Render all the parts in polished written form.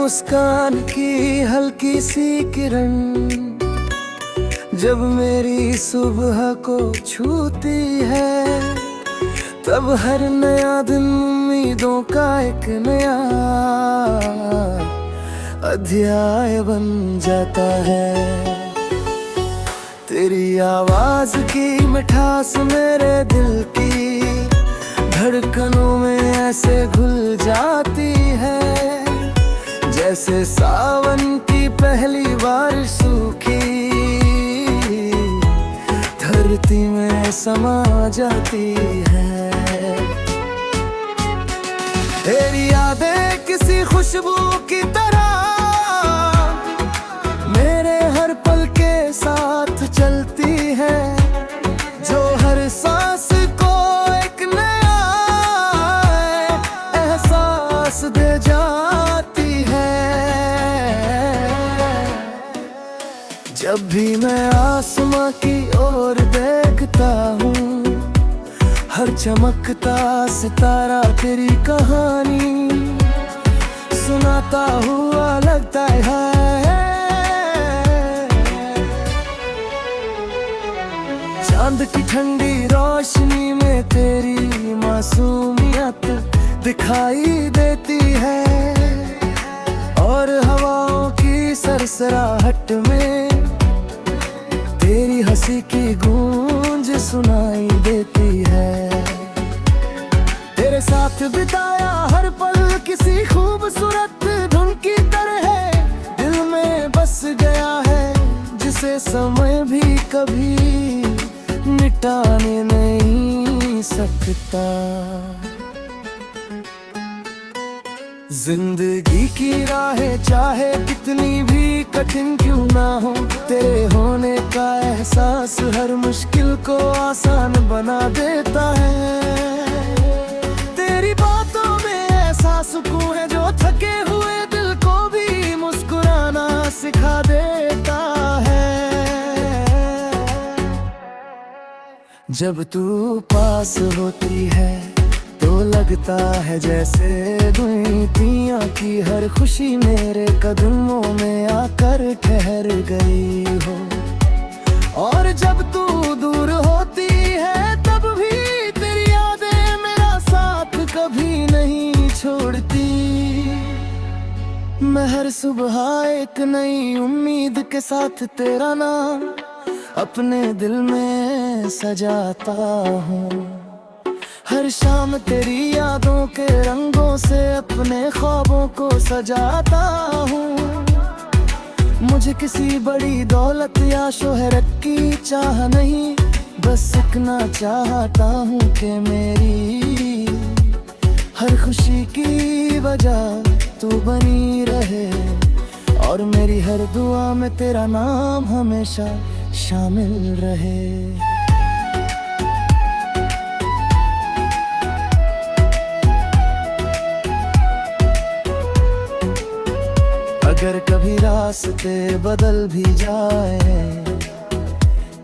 मुस्कान की हल्की सी किरण जब मेरी सुबह को छूती है, तब हर नया दिन उम्मीदों का एक नया अध्याय बन जाता है। तेरी आवाज की मिठास मेरे दिल की धड़कनों में ऐसे घुल जाती है, जैसे सावन की पहली बारिश सूखी धरती में समा जाती है। तेरी यादें किसी खुशबू की तरह मेरे हर पल के साथ चलती है, जो हर सांस को एक नया एहसास दे जाती है। जब भी मैं आसमां की ओर देखता हूँ, हर चमकता सितारा तेरी कहानी सुनाता हुआ लगता है। चांद की ठंडी रोशनी में तेरी मासूमियत दिखाई देती है, और हवाओं की सरसराहट में तेरी हंसी की गूंज सुनाई देती है। तेरे साथ बिताया हर पल किसी खूबसूरत धुन की तरह है, दिल में बस गया है, जिसे समय भी कभी मिटाने नहीं सकता। जिंदगी की राहें चाहे कितनी भी कठिन क्यों ना हो, तेरे होने का एहसास हर मुश्किल को आसान बना देता है। तेरी बातों में ऐसा सुकून है जो थके हुए दिल को भी मुस्कुराना सिखा देता है। जब तू पास होती है तो लगता है जैसे दुनिया की हर खुशी मेरे कदमों में आकर ठहर गई हो, और जब तू दूर होती है तब भी तेरी यादें मेरा साथ कभी नहीं छोड़ती। मैं हर सुबह एक नई उम्मीद के साथ तेरा नाम अपने दिल में सजाता हूँ। हर शाम तेरी यादों के रंगों से अपने ख्वाबों को सजाता हूँ। मुझे किसी बड़ी दौलत या शोहरत की चाह नहीं, बस इतना चाहता हूँ कि मेरी हर खुशी की वजह तू बनी रहे, और मेरी हर दुआ में तेरा नाम हमेशा शामिल रहे। अगर कभी रास्ते बदल भी जाए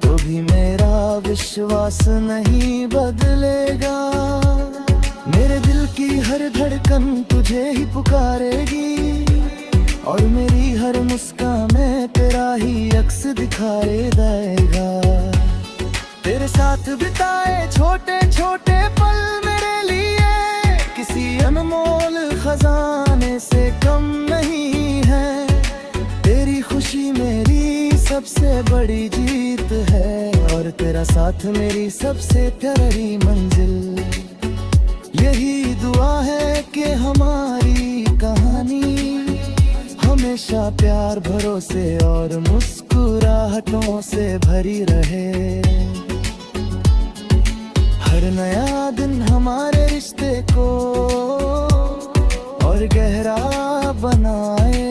तो भी मेरा विश्वास नहीं बदलेगा। मेरे दिल की हर धड़कन तुझे ही पुकारेगी, और मेरी हर मुस्कान में तेरा ही अक्स दिखाई देगा। तेरे साथ बिताए छोटे छोटे पल मेरे लिए किसी अनमोल खजाने से कम नहीं है। तेरी खुशी मेरी सबसे बड़ी जीत है, और तेरा साथ मेरी सबसे प्यारी मंजिल। यही दुआ है कि हमारी कहानी हमेशा प्यार भरोसे और मुस्कुराहटों से भरी रहे। हर नया दिन हमारे रिश्ते को और गहरा बनाए।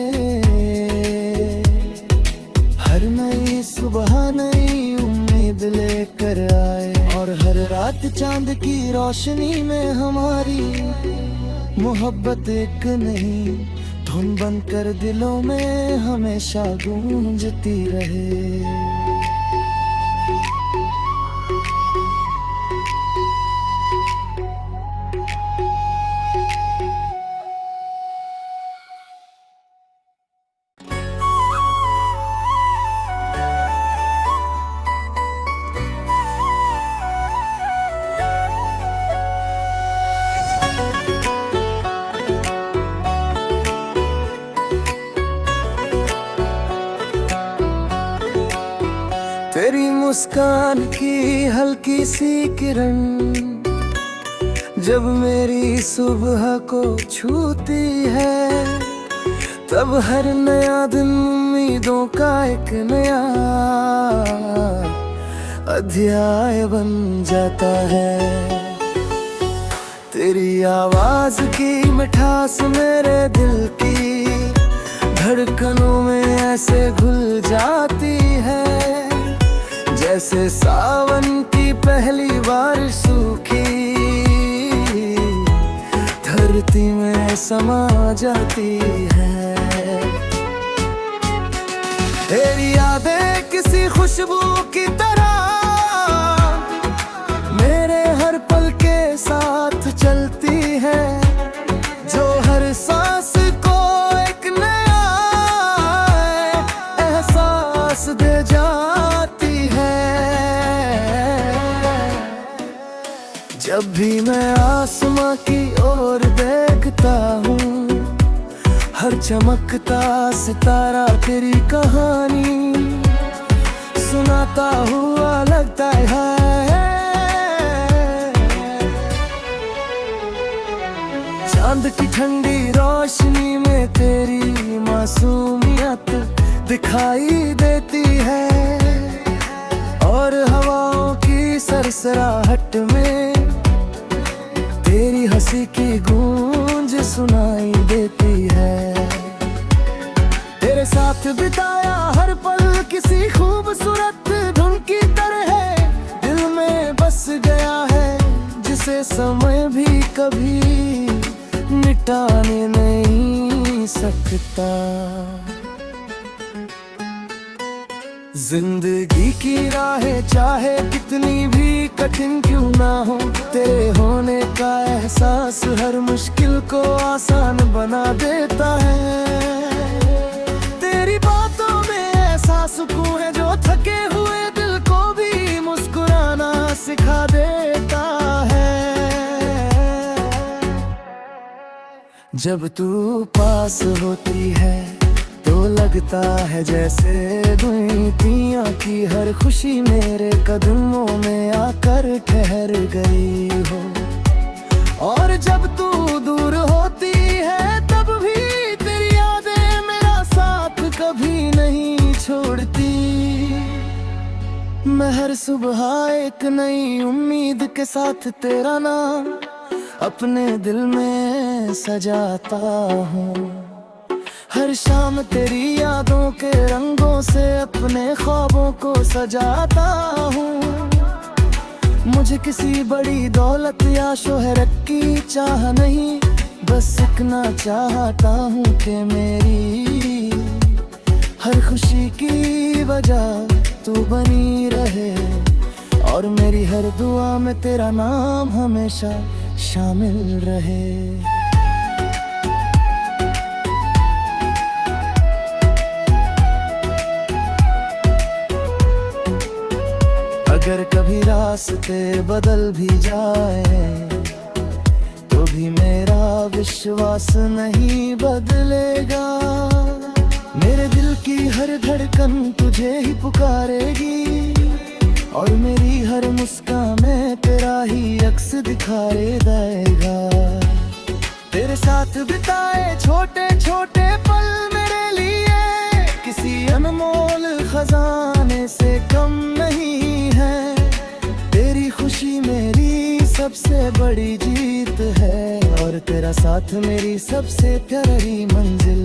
हर नई सुबह नई उम्मीद लेकर आए, और हर रात चांद की रोशनी में हमारी मोहब्बत एक नहीं धुन बनकर दिलों में हमेशा गूंजती रहे। मुस्कान की हल्की सी किरण जब मेरी सुबह को छूती है, तब हर नया दिन उम्मीदों का एक नया अध्याय बन जाता है। तेरी आवाज की मिठास मेरे दिल की धड़कनों में ऐसे घुल जाती है, जैसे सावन की पहली बारिश सूखी धरती में समा जाती है। तेरी यादें किसी खुशबू की तरह मेरे हर पल के साथ चलती है, जो हर सांस को एक नया एहसास दे जाती है। जब भी मैं आसमां की ओर देखता हूँ, हर चमकता सितारा तेरी कहानी सुनाता हुआ लगता है। चांद की ठंडी रोशनी में तेरी मासूमियत दिखाई देती है, और हवाओं की सरसराहट में तेरी हंसी की गूंज सुनाई देती है। तेरे साथ बिताया हर पल किसी खूबसूरत धुन की तरह है, दिल में बस गया है, जिसे समय भी कभी मिटाने नहीं सकता। जिंदगी की राहें चाहे कितनी भी कठिन क्यों ना हो, तेरे होने का एहसास हर मुश्किल को आसान बना देता है। तेरी बातों में ऐसा सुकून है जो थके हुए दिल को भी मुस्कुराना सिखा देता है। जब तू पास होती है तो लगता है जैसे दुनिया की हर खुशी मेरे कदमों में आकर ठहर गई हो, और जब तू दूर होती है तब भी तेरी यादें मेरा साथ कभी नहीं छोड़ती। मैं हर सुबह एक नई उम्मीद के साथ तेरा नाम अपने दिल में सजाता हूँ। हर शाम तेरी यादों के रंगों से अपने ख्वाबों को सजाता हूँ। मुझे किसी बड़ी दौलत या शोहरत की चाह नहीं, बस इतना चाहता हूँ कि मेरी हर खुशी की वजह तू बनी रहे, और मेरी हर दुआ में तेरा नाम हमेशा शामिल रहे। अगर कभी रास्ते बदल भी जाए तो भी मेरा विश्वास नहीं बदलेगा। मेरे दिल की हर धड़कन तुझे ही पुकारेगी, और मेरी हर मुस्कान में तेरा ही अक्स दिखाई देगा। तेरे साथ बिताए छोटे छोटे पल मेरे लिए किसी अनमोल खजाने से कम नहीं है। तेरी खुशी मेरी सबसे बड़ी जीत है, और तेरा साथ मेरी सबसे प्यारी मंजिल।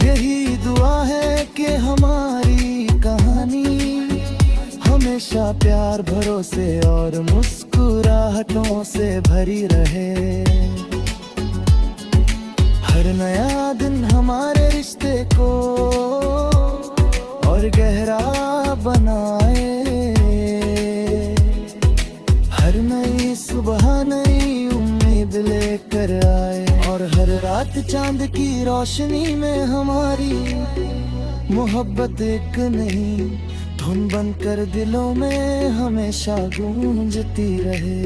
यही दुआ है कि हमारी कहानी हमेशा प्यार भरोसे और मुस्कुराहटों से भरी रहे। हर नया दिन हमारे रिश्ते को और गहरा बनाए। हर नई सुबह नई उम्मीद लेकर आए, और हर रात चांद की रोशनी में हमारी मोहब्बत एक नहीं धुन बनकर दिलों में हमेशा गूंजती रहे।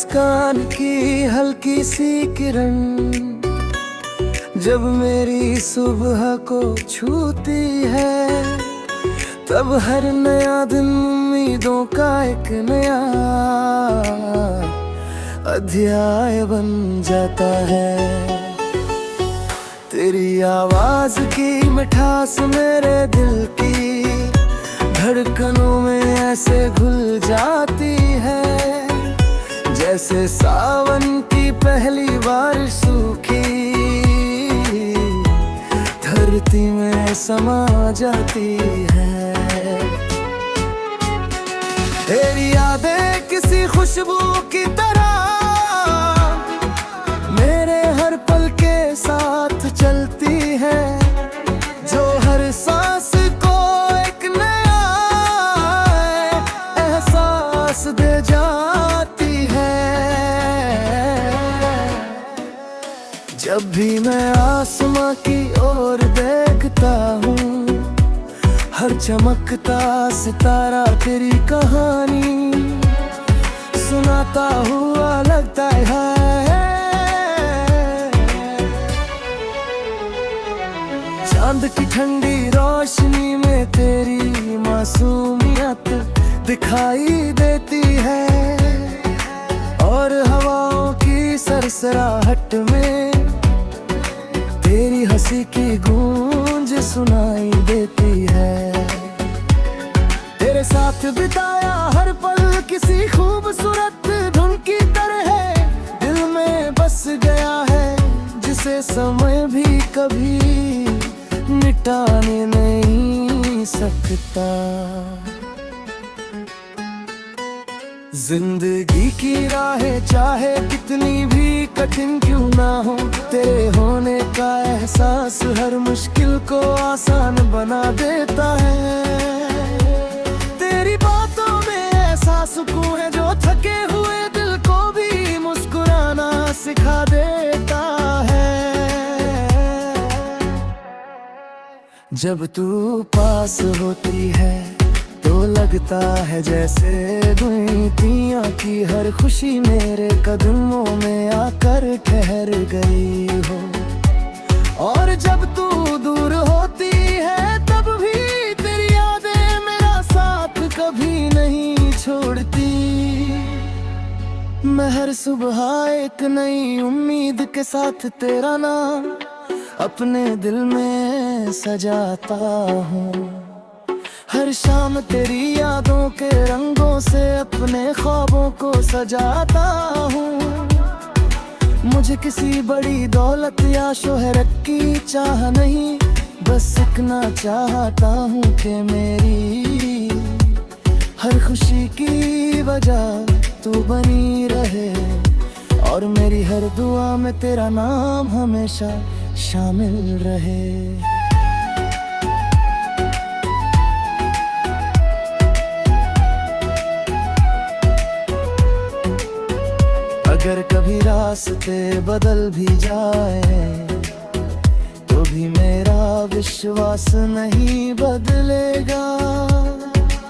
मुस्कान की हल्की सी किरण जब मेरी सुबह को छूती है, तब हर नया दिन उम्मीदों का एक नया अध्याय बन जाता है। तेरी आवाज की मिठास मेरे दिल की धड़कनों में ऐसे घुल जाती है, जैसे सावन की पहली बारिश सूखी धरती में समा जाती है। तेरी यादें किसी खुशबू की तरह मेरे हर पल के साथ चलती है, जो हर सांस को एक नया एहसास दे जाती है। जब भी मैं आसमां की ओर देखता हूँ, हर चमकता सितारा तेरी कहानी सुनाता हुआ लगता है। चांद की ठंडी रोशनी में तेरी मासूमियत दिखाई देती है, और हवाओं की सरसराहट में तेरी हंसी की गूंज सुनाई देती है। तेरे साथ बिताया हर पल किसी खूबसूरत धुन की तरह दिल में बस गया है, जिसे समय भी कभी मिटाने नहीं सकता। जिंदगी की राहें चाहे कितनी भी कठिन क्यों ना हो, तेरे होने का एहसास हर मुश्किल को आसान बना देता है। तेरी बातों में ऐसा सुकून है जो थके हुए दिल को भी मुस्कुराना सिखा देता है। जब तू पास होती है तो लगता है जैसे दुनिया की हर खुशी मेरे कदमों में आकर ठहर गई हो, और जब तू दूर होती है तब भी तेरी यादें मेरा साथ कभी नहीं छोड़ती। मैं हर सुबह एक नई उम्मीद के साथ तेरा नाम अपने दिल में सजाता हूँ। हर शाम तेरी यादों के रंगों से अपने ख्वाबों को सजाता हूँ। मुझे किसी बड़ी दौलत या शोहरत की चाह नहीं, बस इतना चाहता हूँ कि मेरी हर खुशी की वजह तू बनी रहे, और मेरी हर दुआ में तेरा नाम हमेशा शामिल रहे। अगर कभी रास्ते बदल भी जाए तो भी मेरा विश्वास नहीं बदलेगा।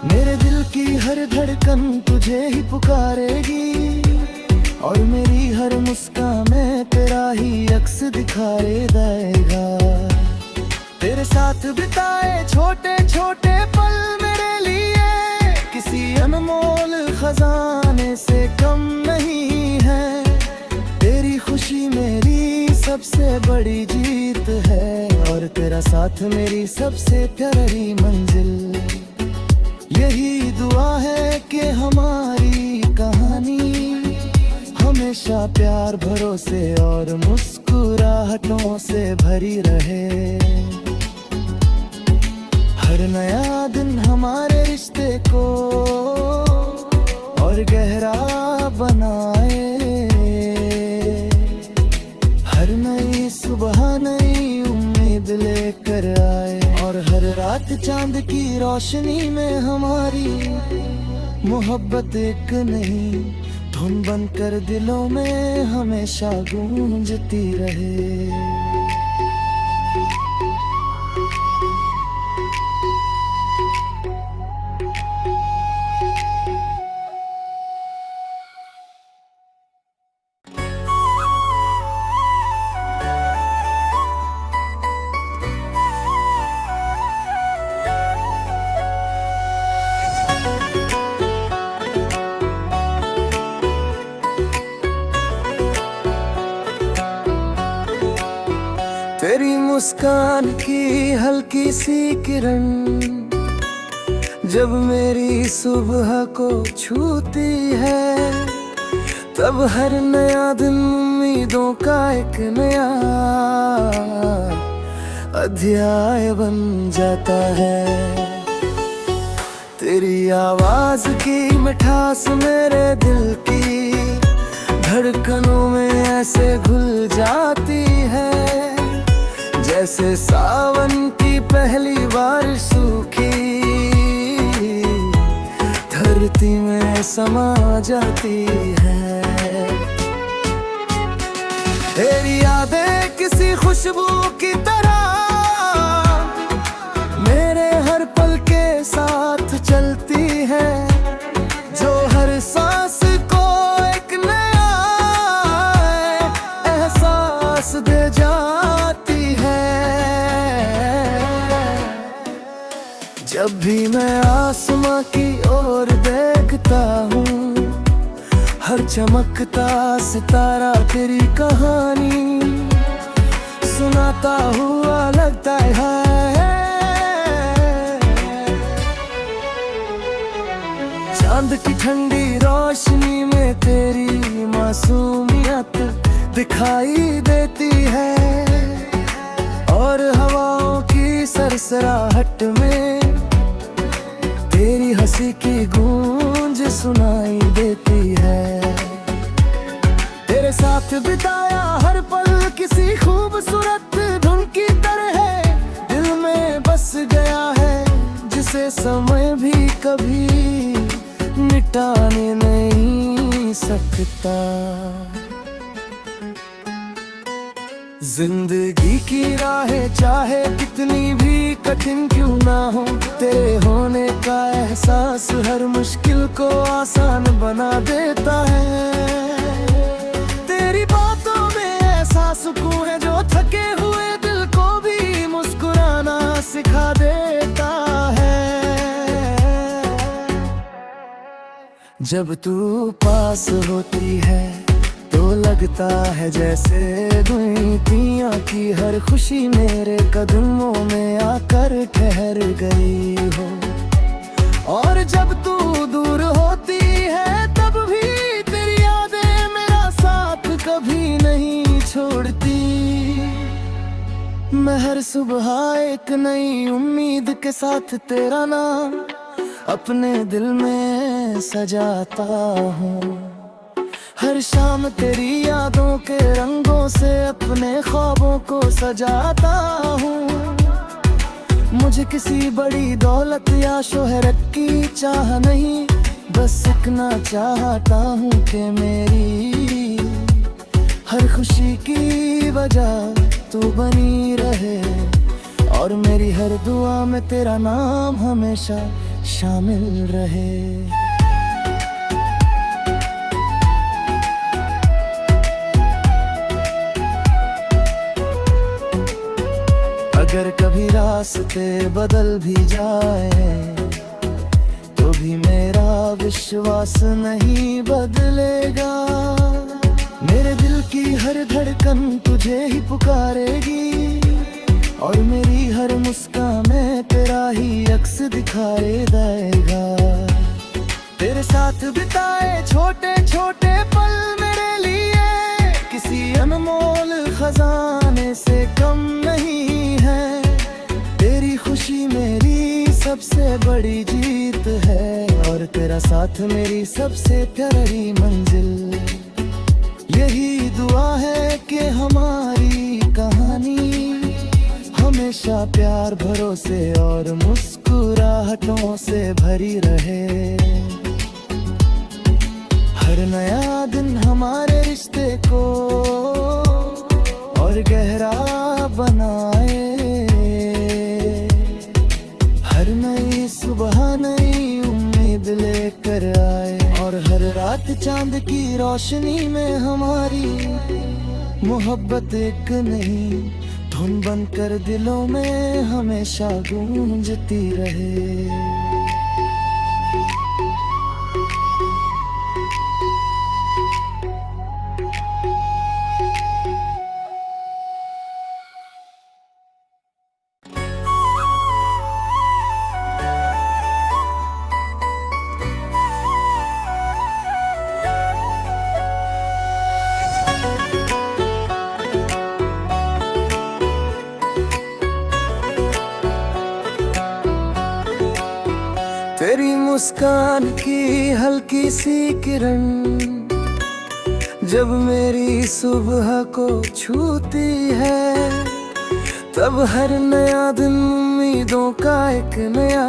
मेरे दिल की हर धड़कन तुझे ही पुकारेगी, और मेरी हर मुस्कान में तेरा ही अक्स दिखाई देगा। तेरे साथ बिताए छोटे छोटे पल मेरे लिए किसी अनमोल खजाने से कम नहीं है। तेरी खुशी मेरी सबसे बड़ी जीत है, और तेरा साथ मेरी सबसे प्यारी मंजिल। यही दुआ है कि हमारी कहानी हमेशा प्यार भरोसे और मुस्कुराहटों से भरी रहे। हर नया दिन हमारे रिश्ते को और गहरा बनाए। हर नई सुबह नई उम्मीद लेकर आए, और हर रात चांद की रोशनी में हमारी मोहब्बत एक नहीं धुन बनकर दिलों में हमेशा गूंजती रहे। मुस्कान की हल्की सी किरण जब मेरी सुबह को छूती है, तब हर नया दिन उम्मीदों का एक नया अध्याय बन जाता है। तेरी आवाज की मिठास मेरे दिल की धड़कनों में ऐसे घुल जाती है, जैसे सावन की पहली बारिश सूखी धरती में समा जाती है। तेरी यादें किसी खुशबू की तरह मेरे हर पल के साथ चलती है, जो हर सांस को एक नया एहसास दे जाती है। जब भी मैं आसमां की ओर देखता हूँ, हर चमकता सितारा तेरी कहानी सुनाता हुआ लगता है। चांद की ठंडी रोशनी में तेरी मासूमियत दिखाई देती है, और हवाओं की सरसराहट में तेरी हंसी की गूंज सुनाई देती है। तेरे साथ बिताया हर पल किसी खूबसूरत धुन की तरह है, दिल में बस गया है, जिसे समय भी कभी मिटाने नहीं सकता। जिंदगी की राहें चाहे कितनी भी कठिन क्यों ना हो, तेरे होने का एहसास हर मुश्किल को आसान बना देता है। तेरी बातों में ऐसा सुकून है जो थके हुए दिल को भी मुस्कुराना सिखा देता है। जब तू पास होती है तो लगता है जैसे दुनिया की हर खुशी मेरे कदमों में आकर ठहर गई हो, और जब तू दूर होती है तब भी तेरी यादें मेरा साथ कभी नहीं छोड़ती। मैं हर सुबह एक नई उम्मीद के साथ तेरा नाम अपने दिल में सजाता हूँ। हर शाम तेरी यादों के रंगों से अपने ख्वाबों को सजाता हूँ। मुझे किसी बड़ी दौलत या शोहरत की चाह नहीं, बस इतना चाहता हूँ कि मेरी हर खुशी की वजह तू बनी रहे, और मेरी हर दुआ में तेरा नाम हमेशा शामिल रहे। अगर कभी रास्ते बदल भी जाए तो भी मेरा विश्वास नहीं बदलेगा। मेरे दिल की हर धड़कन तुझे ही पुकारेगी, और मेरी हर मुस्कान में तेरा ही अक्स दिखाई देगा। तेरे साथ बिताए छोटे छोटे पल मेरे लिए किसी अनमोल खजाने से कम नहीं है। तेरी खुशी मेरी सबसे बड़ी जीत है, और तेरा साथ मेरी सबसे प्यारी मंजिल। यही दुआ है कि हमारी कहानी हमेशा प्यार भरोसे और मुस्कुराहटों से भरी रहे। हर नया दिन हमारे रिश्ते को और गहरा बनाए। हर नई सुबह नई उम्मीद लेकर आए, और हर रात चांद की रोशनी में हमारी मोहब्बत एक नहीं धुन बनकर दिलों में हमेशा गूंजती रहे। मुस्कान की हल्की सी किरण जब मेरी सुबह को छूती है, तब हर नया दिन उम्मीदों का एक नया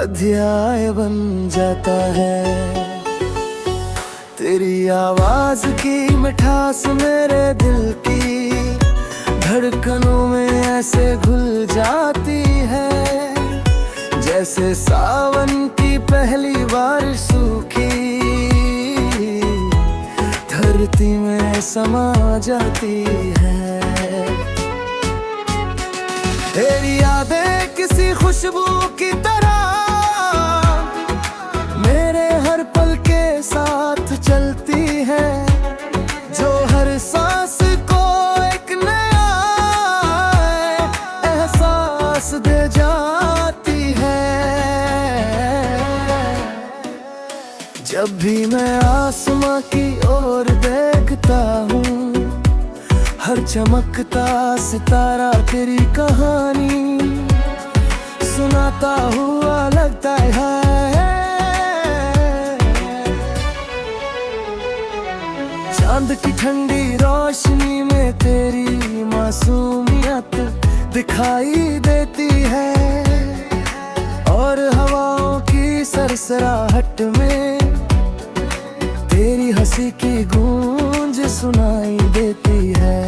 अध्याय बन जाता है। तेरी आवाज की मिठास मेरे दिल की धड़कनों में ऐसे घुल जाती है, जैसे सावन की पहली बारिश सूखी धरती में समा जाती है। तेरी यादें किसी खुशबू की तरह मेरे हर पल के साथ चलती है, जो हर सांस को एक नया एहसास दे जाती है। जब भी मैं आसमां की ओर देखता हूँ, हर चमकता सितारा तेरी कहानी सुनाता हुआ लगता है। चांद की ठंडी रोशनी में तेरी मासूमियत दिखाई देती है, और हवाओं की सरसराहट में तेरी हंसी की गूंज सुनाई देती है।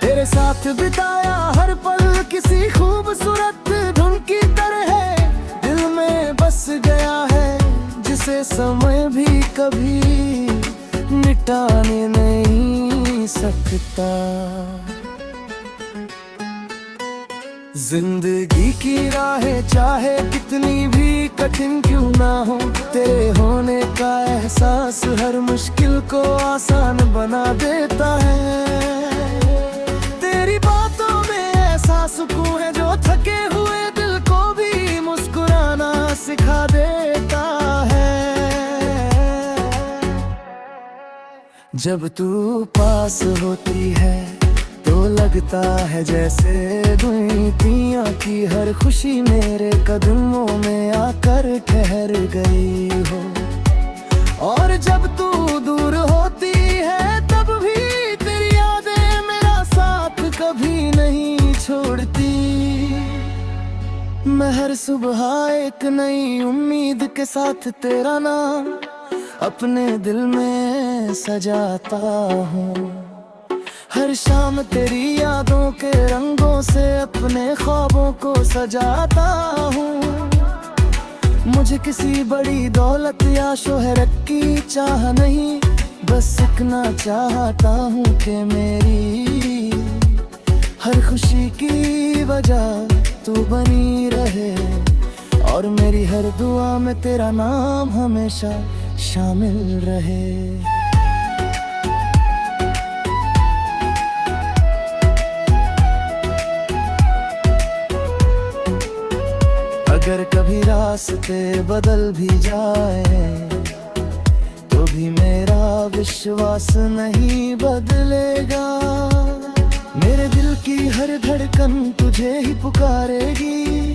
तेरे साथ बिताया हर पल किसी खूबसूरत धुन की तरह दिल में बस गया है, जिसे समय भी कभी मिटाने नहीं सकता। जिंदगी की राहें चाहे कितनी भी कठिन क्यों ना हो, तेरे होने का एहसास हर मुश्किल को आसान बना देता है। तेरी बातों में ऐसा सुकून है जो थके हुए दिल को भी मुस्कुराना सिखा देता है। जब तू पास होती है तो लगता है जैसे दुनिया की हर खुशी मेरे कदमों में आकर ठहर गई हो, और जब तू दूर होती है तब भी तेरी यादें मेरा साथ कभी नहीं छोड़ती। मैं हर सुबह एक नई उम्मीद के साथ तेरा नाम अपने दिल में सजाता हूँ। हर शाम तेरी यादों के रंगों से अपने ख्वाबों को सजाता हूँ। मुझे किसी बड़ी दौलत या शोहरत की चाह नहीं, बस इतना चाहता हूँ कि मेरी हर खुशी की वजह तू बनी रहे, और मेरी हर दुआ में तेरा नाम हमेशा शामिल रहे। अगर कभी रास्ते बदल भी जाए तो भी मेरा विश्वास नहीं बदलेगा। मेरे दिल की हर धड़कन तुझे ही पुकारेगी,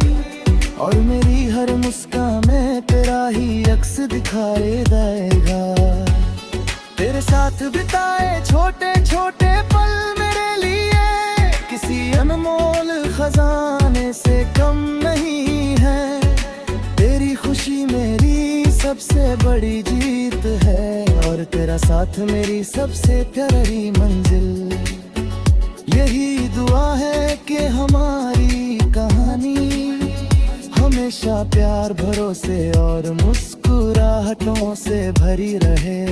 और मेरी हर मुस्कान में तेरा ही अक्स दिखाई देगा। तेरे साथ बिताए छोटे छोटे पल मेरे लिए किसी अनमोल खजाने से कम नहीं है। तेरी खुशी मेरी सबसे बड़ी जीत है, और तेरा साथ मेरी सबसे प्यारी मंजिल। यही दुआ है कि हमारी कहानी हमेशा प्यार भरोसे और मुस्कुराहटों से भरी रहे।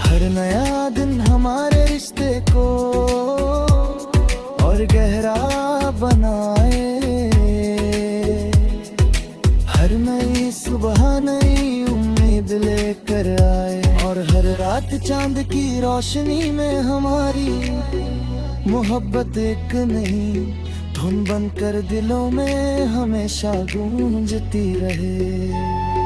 हर नया दिन हमारे रिश्ते को और गहरा बनाए। हर नई सुबह नई उम्मीद लेकर आए, और हर रात चांद की रोशनी में हमारी मोहब्बत एक नहीं धुन बनकर दिलों में हमेशा गूंजती रहे।